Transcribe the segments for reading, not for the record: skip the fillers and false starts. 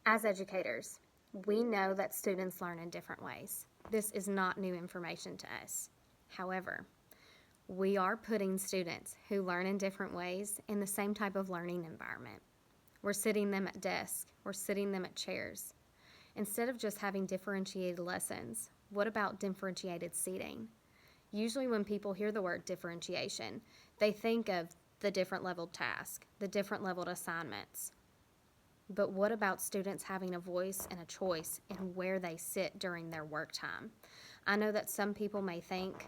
As educators, we know that students learn in different ways. This is not new information to us. However, we are putting students who learn in different ways in the same type of learning environment. We're sitting them at desks, we're sitting them at chairs. Instead of just having differentiated lessons, what about differentiated seating? Usually, when people hear the word differentiation, they think of the different leveled tasks, the different leveled assignments. But what about students having a voice and a choice in where they sit during their work time? I know that some people may think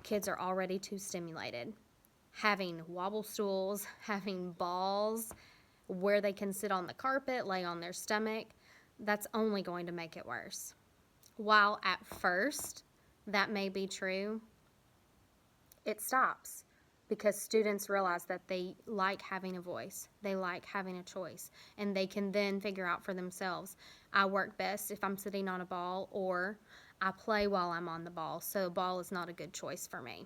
kids are already too stimulated. Having wobble stools, having balls, where they can sit on the carpet, lay on their stomach, that's only going to make it worse. While at first that may be true, it stops because students realize that they like having a voice, they like having a choice, and they can then figure out for themselves, I work best if I'm sitting on a ball, or I play while I'm on the ball, so a ball is not a good choice for me.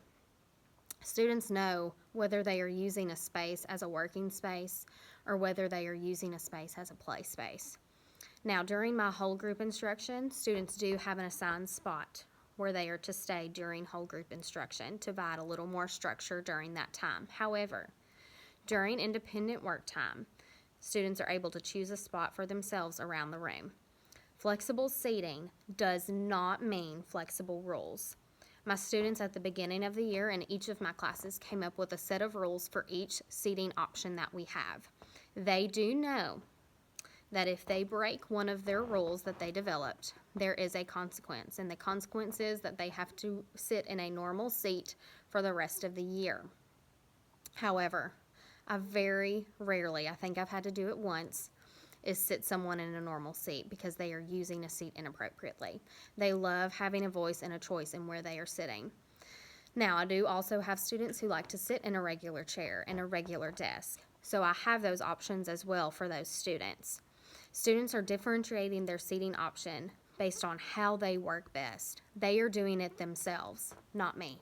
Students know whether they are using a space as a working space or whether they are using a space as a play space. Now, during my whole group instruction, students do have an assigned spot where they are to stay during whole group instruction to provide a little more structure during that time. However, during independent work time, students are able to choose a spot for themselves around the room. Flexible seating does not mean flexible rules. My students at the beginning of the year in each of my classes came up with a set of rules for each seating option that we have. They do know that if they break one of their rules that they developed, there is a consequence, and the consequence is that they have to sit in a normal seat for the rest of the year. However, I very rarely, I think I've had to do it once, is sit someone in a normal seat because they are using a seat inappropriately. They love having a voice and a choice in where they are sitting. Now, I do also have students who like to sit in a regular chair and a regular desk, so I have those options as well for those students. Students are differentiating their seating option based on how they work best. They are doing it themselves, not me.